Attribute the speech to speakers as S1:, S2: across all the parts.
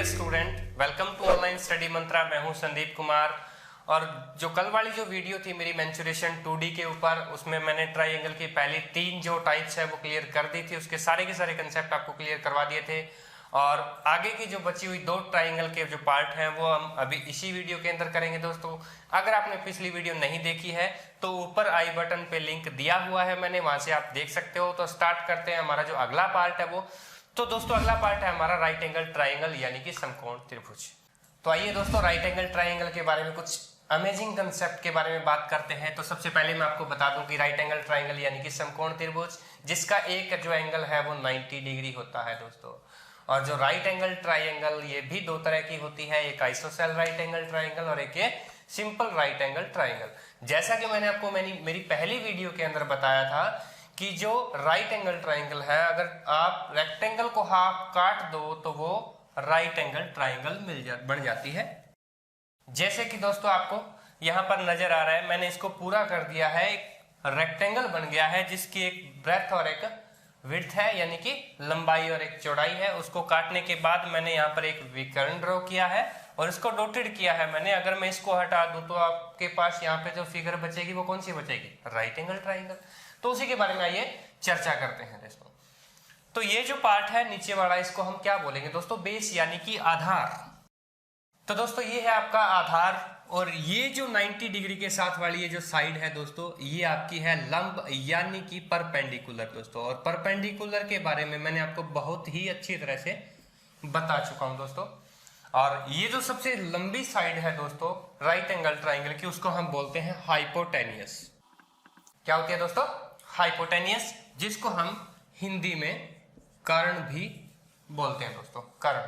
S1: Student, welcome to online study mantra. मैं हूं संदीप कुमार। और जो कल वाली जो वीडियो थी मेरी मेंसुरेशन 2D के ऊपर, उसमें मैंने ट्राइंगल की पहली 3 जो टाइप्स है वो क्लियर कर दी थी। उसके सारे के सारे कंसेप्ट आपको क्लियर करवा दिए थे। और आगे की जो बची हुई 2 ट्राइंगल के जो पार्ट हैं वो हम अभी इसी वीडियो के अंदर करेंगे दोस्तों। अगर आपने पिछली वीडियो नहीं देखी है तो ऊपर आई बटन पे लिंक दिया हुआ है मैंने, वहां से आप देख सकते हो। तो स्टार्ट करते हैं हमारा जो अगला पार्ट है वो। तो दोस्तों अगला पार्ट है हमारा राइट एंगल ट्राइंगल यानी कि समकोण त्रिभुज। तो आइए दोस्तों राइट एंगल ट्राइंगल के बारे में कुछ अमेजिंग कंसेप्ट के बारे में बात करते हैं। तो सबसे पहले मैं आपको बता दूं कि राइट एंगल ट्राइंगल यानी कि समकोण त्रिभुज जिसका एक जो एंगल है वो 90 डिग्री होता है दोस्तों। और जो राइट एंगल ट्राइंगल ये भी 2 तरह की होती है, एक आइसोसेल राइट एंगल ट्राइंगल और एक ये सिंपल राइट एंगल ट्राइंगल। जैसा कि मैंने आपको मेरी पहली वीडियो के अंदर बताया था कि जो राइट एंगल ट्राइंगल है, अगर आप रेक्टेंगल को हाफ काट दो तो वो राइट एंगल ट्राइंगल बन जाती है। जैसे कि दोस्तों आपको यहाँ पर नजर आ रहा है, मैंने इसको पूरा कर दिया है, एक रेक्टेंगल बन गया है जिसकी एक ब्रेथ और एक विड्थ है यानी कि लंबाई और एक चौड़ाई है। उसको काटने के बाद मैंने यहाँ पर एक विकर्ण ड्रॉ किया है और इसको डॉटेड किया है मैंने। अगर मैं इसको हटा दूं तो आपके पास यहाँ पे जो फिगर बचेगी वो कौन सी बचेगी? Right angle triangle. तो उसी के बारे में आइए चर्चा करते हैं दोस्तों। तो ये जो पार्ट है नीचे वाला, इसको हम क्या बोलेंगे दोस्तों? बेस यानी कि आधार। तो दोस्तों ये है आपका आधार। और ये जो 90 डिग्री के साथ वाली ये जो साइड है दोस्तों, ये आपकी है लंब यानी कि परपेंडिकुलर दोस्तों। और परपेंडिकुलर के बारे में मैंने आपको बहुत ही अच्छी तरह से बता चुका हूं दोस्तों। और ये जो सबसे लंबी साइड है दोस्तों राइट एंगल ट्राइंगल की, उसको हम बोलते हैं हाइपोटेनियस। क्या होती है दोस्तों? हाइपोटेनियस, जिसको हम हिंदी में कर्ण भी बोलते हैं दोस्तों। कर्ण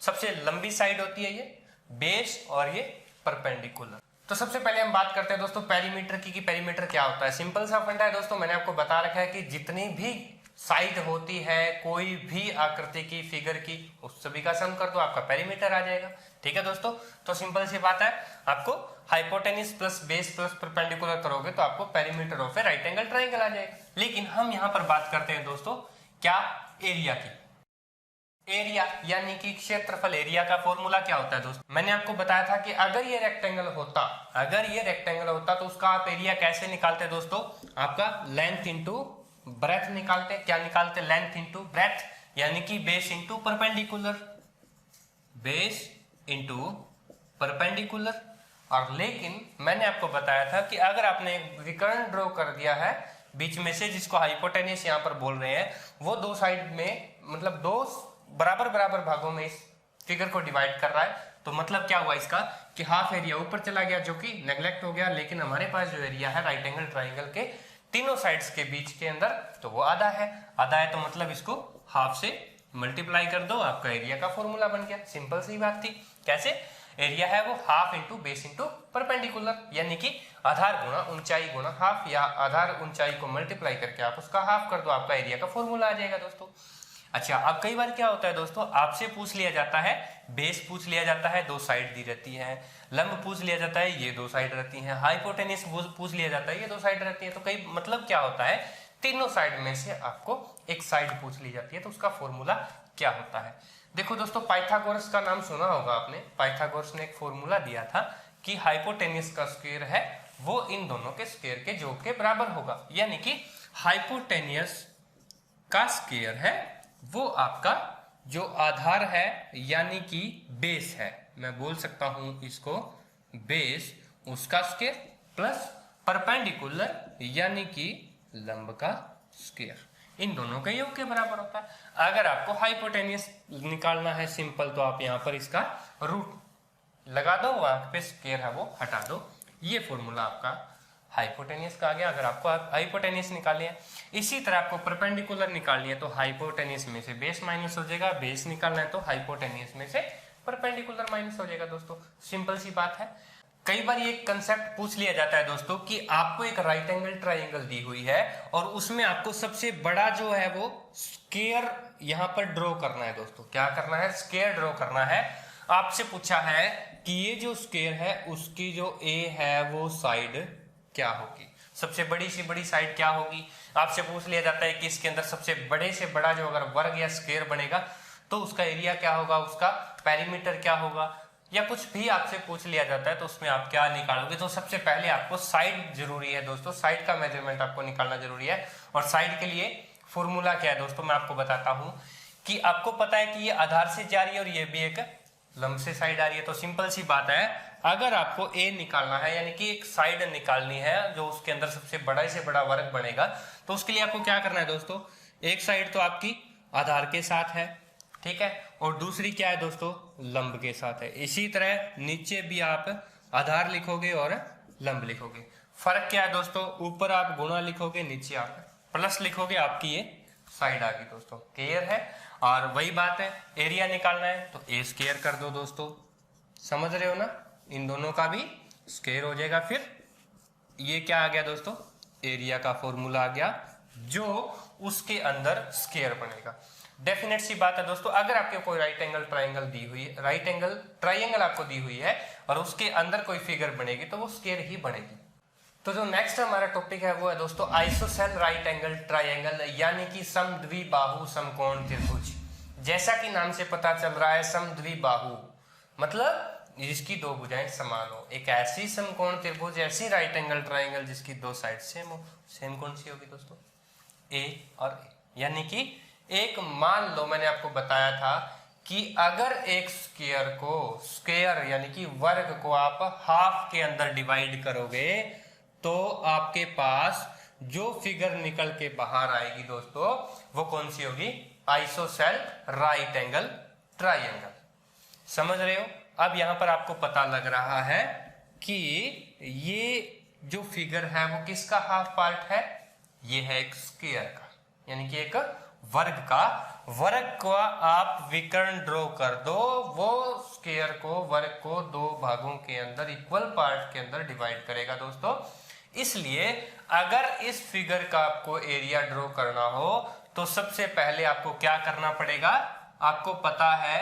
S1: सबसे लंबी साइड होती है ये, बेस और ये परपेंडिकुलर। तो सबसे पहले हम बात करते हैं दोस्तों पेरीमीटर की, कि पेरीमीटर क्या होता है। सिंपल सा फंडा है दोस्तों, मैंने आपको बता रखा है कि जितनी भी साइड होती है कोई भी आकृति की, फिगर की, उस सभी का सम कर दो, आपका पेरीमीटर आ जाएगा। ठीक है दोस्तों, तो सिंपल सी बात है, आपको hypotenuse plus base plus perpendicular करोगे तो आपको perimeter of a right angle triangle आ जाएगा। लेकिन हम यहाँ पर बात करते हैं दोस्तों क्या? एरिया की। एरिया यानी कि क्षेत्रफल। एरिया का फॉर्मूला क्या होता है दोस्तों? मैंने आपको बताया था कि अगर ये रेक्टेंगल होता तो उसका आप एरिया कैसे निकालते दोस्तों? आपका लेंथ इंटू ब्रेथ निकालते। क्या निकालते? लेंथ इंटू ब्रेथ यानी कि base into perpendicular. Base into perpendicular. और लेकिन मैंने आपको बताया था कि अगर आपने एक विकर्ण ड्रॉ कर दिया है बीच में से, जिसको हाइपोटेनियस यहाँ पर बोल रहे हैं, वो 2 साइड में मतलब 2 बराबर बराबर भागों में इस फिगर को डिवाइड कर रहा है। तो मतलब क्या हुआ इसका कि हाफ एरिया ऊपर चला गया जो कि नेग्लेक्ट हो गया। लेकिन हमारे पास जो एरिया है राइट एंगल ट्राइंगल के तीनों साइड्स के बीच के अंदर, तो वो आधा है। आधा है तो मतलब इसको हाफ से मल्टीप्लाई कर दो, आपका एरिया का फॉर्मूला बन गया। सिंपल सी बात थी। कैसे? एरिया है वो half into base into perpendicular यानी कि आधार गुणा ऊंचाई गुणा हाफ, या आधार ऊंचाई को मल्टीप्लाई करके आप उसका हाफ कर दो, आपका एरिया का फॉर्मूला आ जाएगा दोस्तों। अच्छा, अब कई बार क्या होता है दोस्तों, आपसे पूछ लिया जाता है, बेस पूछ लिया जाता है, 2 साइड दी रहती है, लंब पूछ लिया जाता है, ये 2 साइड रहती है, हाइपोटेनियस पूछ लिया जाता है, ये 2 साइड रहती है। तो कई मतलब क्या होता है, तीनों साइड में से आपको एक साइड पूछ ली जाती है, तो उसका फॉर्मूला क्या होता है? देखो दोस्तों, पाइथागोरस का नाम सुना होगा आपने। पाइथागोरस ने एक फॉर्मूला दिया था कि हाइपोटेनियस का स्क्वायर है वो इन दोनों के स्क्वायर के योग के बराबर होगा। यानी कि हाइपोटेनियस का स्क्वायर है वो आपका जो आधार है यानी कि बेस है, मैं बोल सकता हूं इसको बेस, उसका स्क्वायर प्लस परपेंडिकुलर यानी कि लंब का स्क्वायर, इन दोनों का योग के बराबर होता है। अगर आपको हाइपोटेनियस निकालना है सिंपल, तो आप यहां पर इसका रूट लगा दो, वहां पे स्क्वायर है वो हटा दो। ये फॉर्मूला आपका हाइपोटेनियस का आ गया। अगर आपको हाइपोटेनियस निकालनी है, इसी तरह आपको परपेंडिकुलर निकालनी है तो हाइपोटेनियस में से बेस माइनस हो जाएगा, बेस निकालना है तो हाइपोटेनियस में से परपेंडिकुलर माइनस हो जाएगा दोस्तों। सिंपल सी बात है। कई बार ये कंसेप्ट पूछ लिया जाता है दोस्तों कि आपको एक राइट एंगल ट्राइंगल दी हुई है और उसमें आपको सबसे बड़ा जो है वो स्क्वायर यहां पर ड्रॉ करना है दोस्तों। क्या करना है? स्क्वायर ड्रॉ करना है। आपसे पूछा है कि ये जो स्क्वायर है उसकी जो ए है वो साइड क्या होगी, सबसे बड़ी से बड़ी साइड क्या होगी। आपसे पूछ लिया जाता है कि इसके अंदर सबसे बड़े से बड़ा जो अगर वर्ग या स्क्वायर बनेगा तो उसका एरिया क्या होगा, उसका पेरीमीटर क्या होगा, या कुछ भी आपसे पूछ लिया जाता है तो उसमें आप क्या निकालोगे। तो सबसे पहले आपको साइड जरूरी है दोस्तों, साइड का मेजरमेंट आपको निकालना जरूरी है। और साइड के लिए फॉर्मूला क्या है दोस्तों, मैं आपको बताता हूं कि आपको पता है कि ये आधार से जा रही है और ये भी एक लंब से साइड आ रही है। तो सिंपल सी बात है, अगर आपको ए निकालना है यानी कि एक साइड निकालनी है जो उसके अंदर सबसे बड़ा से बड़ा वर्ग बनेगा, तो उसके लिए आपको क्या करना है दोस्तों, एक साइड तो आपकी आधार के साथ है, ठीक है, और दूसरी क्या है दोस्तों, लंब के साथ है। इसी तरह नीचे भी आप आधार लिखोगे और लंब लिखोगे। फर्क क्या है दोस्तों, ऊपर आप गुणा लिखोगे, नीचे आप प्लस लिखोगे, आपकी ये साइड आ गई दोस्तों। क्लियर है। और वही बात है, एरिया निकालना है तो ए स्क्वायर कर दो दोस्तों, समझ रहे हो ना, इन दोनों का भी स्क्वायर हो जाएगा। फिर ये क्या आ गया दोस्तों, एरिया का फॉर्मूला आ गया जो उसके अंदर स्क्वायर बनेगा। डेफिनेट सी बात है दोस्तों, अगर आपके कोई राइट एंगल ट्राइंगल दी हुई है, राइट एंगल ट्राइंगल आपको दी हुई है और उसके अंदर कोई फिगर बनेगी तो वो स्क्वायर ही बनेगी। तो जो नेक्स्ट हमारा टॉपिक है वो है दोस्तों आइसोसेल राइट एंगल ट्राइंगल, यानी कि समद्विबाहु समकोण त्रिभुज। जैसा कि नाम से पता चल रहा है, समद्विबाहु मतलब जिसकी दो भुजाएं समान हो। एक ऐसी समकोण त्रिभुज, ऐसी राइट एंगल ट्राइंगल जिसकी दो साइड सेम हो। सेम कौन सी होगी दोस्तों, ए और ए। यानी कि एक मान लो, मैंने आपको बताया था कि अगर एक स्क्वायर को, स्क्वायर यानी कि वर्ग को आप हाफ के अंदर डिवाइड करोगे तो आपके पास जो फिगर निकल के बाहर आएगी दोस्तों वो कौन सी होगी, आइसोसेल राइट एंगल ट्राइंगल। समझ रहे हो। अब यहां पर आपको पता लग रहा है कि ये जो फिगर है वो किसका हाफ पार्ट है, ये है एक स्क्वायर का, यानी कि एक वर्ग का। वर्ग को आप विकर्ण ड्रॉ कर दो, वो स्क्वायर को, वर्ग को दो भागों के अंदर इक्वल पार्ट के अंदर डिवाइड करेगा दोस्तों। इसलिए अगर इस फिगर का आपको एरिया ड्रॉ करना हो तो सबसे पहले आपको क्या करना पड़ेगा, आपको पता है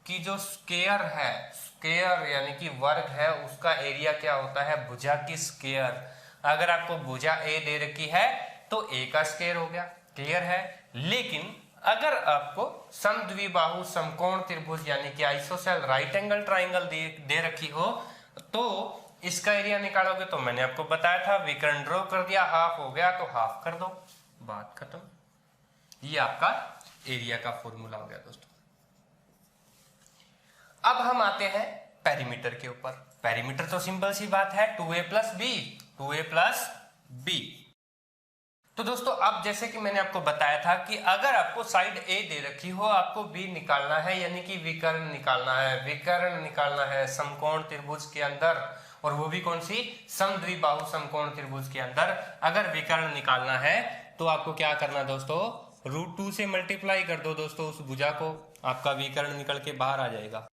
S1: कि जो स्क्वायर है, स्क्वायर यानी कि वर्ग है, उसका एरिया क्या होता है, भुजा की स्क्वायर। अगर आपको भुजा ए दे रखी है तो ए का स्क्वायर हो गया। क्लियर है। लेकिन अगर आपको समद्विबाहु समकोण त्रिभुज यानी कि आइसोसेल राइट एंगल ट्राइंगल दे रखी हो तो इसका एरिया निकालोगे, तो मैंने आपको बताया था विकर्ण ड्रॉ कर दिया, हाफ हो गया तो हाफ कर दो, बात खत्म। ये आपका एरिया का फॉर्मूला हो गया दोस्तों। अब हम आते हैं पेरीमीटर के ऊपर। पेरीमीटर तो सिंपल सी बात है, 2a plus B, 2a plus B. तो दोस्तों अब जैसे कि मैंने आपको बताया था कि अगर आपको साइड ए दे रखी हो, आपको बी निकालना है, यानी कि विकर्ण निकालना है, विकर्ण निकालना है समकोण त्रिभुज के अंदर, और वो भी कौन सी, समद्विबाहु समकोण त्रिभुज के अंदर। अगर विकर्ण निकालना है तो आपको क्या करना दोस्तों, √2 से मल्टीप्लाई कर दो दोस्तों उस भुजा को, आपका विकर्ण निकल के बाहर आ जाएगा।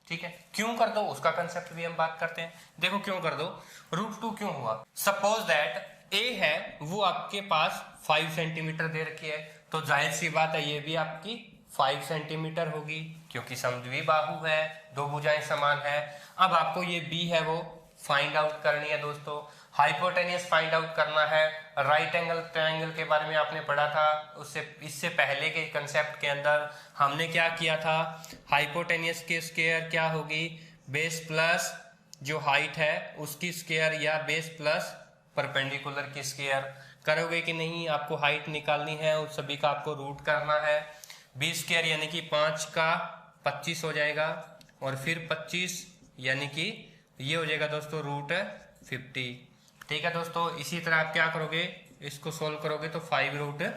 S1: ठीक है, क्यों कर दो उसका कंसेप्ट भी हम बात करते हैं। देखो क्यों कर दो, √2 क्यों हुआ, सपोज दैट ए है वो आपके पास 5 सेंटीमीटर दे रखी है, तो जाहिर सी बात है ये भी आपकी 5 सेंटीमीटर होगी क्योंकि समद्विबाहु है, दो भुजाएं समान है। अब आपको ये बी है वो फाइंड आउट करनी है दोस्तों, हाइपोटेनियस फाइंड आउट करना है। राइट एंगल ट्रायंगल के बारे में आपने पढ़ा था, उससे इससे पहले के कंसेप्ट के अंदर हमने क्या किया था, हाइपोटेनियस की स्क्वायर क्या होगी, बेस प्लस जो हाइट है उसकी स्क्वायर, या बेस प्लस परपेंडिकुलर की स्क्वायर। करोगे कि नहीं, आपको हाइट निकालनी है, उस सभी का आपको रूट करना है। बी स्क्वायर यानी कि 5 का 25 हो जाएगा, और फिर 25 यानी कि ये हो जाएगा दोस्तों √50। ठीक है दोस्तों, इसी तरह आप क्या करोगे, इसको सोल्व करोगे तो 5√2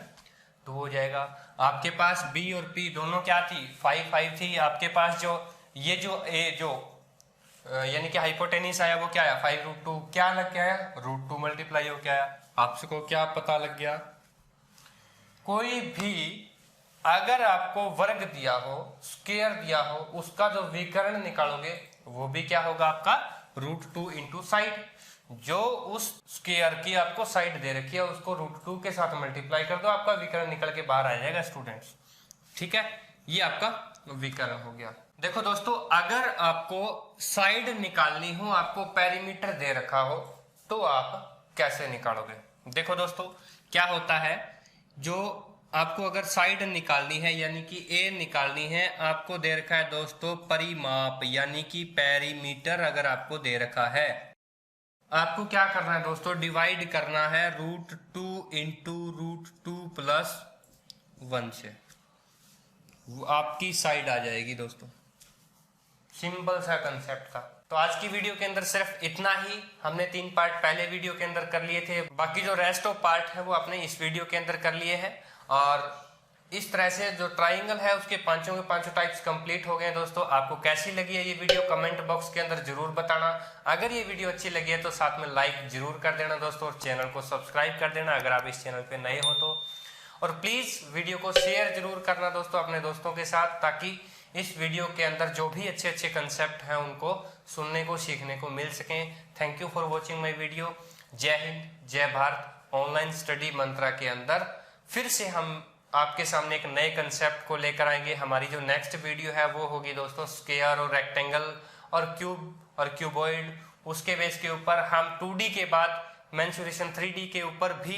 S1: हो जाएगा। आपके पास बी और पी दोनों क्या थी, 5 थी। आपके पास जो ये जो ए जो यानी कि हाइपोटेनिस आया वो क्या आया, 5√2 क्या लग गया, √2 मल्टीप्लाई हो गया। आपको क्या पता लग गया, कोई भी अगर आपको वर्ग दिया हो, स्क्वायर दिया हो, उसका जो विकर्ण निकालोगे वो भी क्या होगा आपका √2 इंटू साइड। जो उस स्क्वायर की आपको साइड दे रखी है उसको √2 के साथ मल्टीप्लाई कर दो, आपका विकर्ण निकल के बाहर आ जाएगा स्टूडेंट्स। ठीक है, ये आपका विकर्ण हो गया। देखो दोस्तों, अगर आपको साइड निकालनी हो, आपको पेरीमीटर दे रखा हो, तो आप कैसे निकालोगे। देखो दोस्तों क्या होता है, जो आपको अगर साइड निकालनी है यानी कि ए निकालनी है, आपको दे रखा है दोस्तों परिमाप यानी कि पेरीमीटर अगर आपको दे रखा है, आपको क्या करना है दोस्तों, डिवाइड करना है √2 इंटू √2 प्लस 1 से, आपकी साइड आ जाएगी दोस्तों। सिंपल सा कंसेप्ट था। तो आज की वीडियो के अंदर सिर्फ इतना ही। हमने 3 पार्ट पहले वीडियो के अंदर कर लिए थे, बाकी जो रेस्ट ऑफ पार्ट है वो आपने इस वीडियो के अंदर कर लिए हैं। और इस तरह से जो ट्राइंगल है उसके पांचों के पांचों टाइप्स कंप्लीट हो गए हैं दोस्तों। आपको कैसी लगी है ये वीडियो कमेंट बॉक्स के अंदर जरूर बताना। अगर ये वीडियो अच्छी लगी है तो साथ में लाइक जरूर कर देना दोस्तों, और चैनल को सब्सक्राइब कर देना अगर आप इस चैनल पे नए हो तो। और प्लीज वीडियो को शेयर जरूर करना दोस्तों अपने दोस्तों के साथ, ताकि इस वीडियो के अंदर जो भी अच्छे अच्छे कंसेप्ट हैं उनको सुनने को सीखने को मिल सकें। Thank you for watching my video. जय हिंद जय भारत। ऑनलाइन स्टडी मंत्रा के अंदर फिर से हम आपके सामने एक नए कंसेप्ट को लेकर आएंगे। हमारी जो नेक्स्ट वीडियो है वो होगी दोस्तों स्क्वायर और रेक्टेंगल और क्यूब और क्यूबॉइड। उसके बेस के ऊपर हम 2D के बाद मेंसुरेशन 3D के ऊपर भी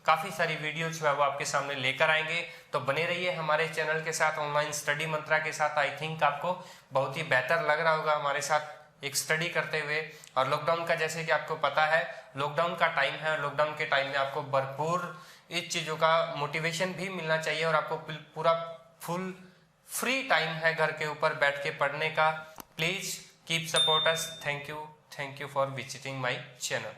S1: काफी सारी वीडियो जो है वो आपके सामने लेकर आएंगे। तो बने रहिए हमारे चैनल के साथ, ऑनलाइन स्टडी मंत्रा के साथ। आई थिंक आपको बहुत ही बेहतर लग रहा होगा हमारे साथ एक स्टडी करते हुए। और लॉकडाउन का जैसे कि आपको पता है लॉकडाउन का टाइम है, लॉकडाउन के टाइम में आपको भरपूर इस चीजों का मोटिवेशन भी मिलना चाहिए, और आपको पूरा फुल फ्री टाइम है घर के ऊपर बैठ के पढ़ने का। Please keep support us. Thank you for visiting my channel.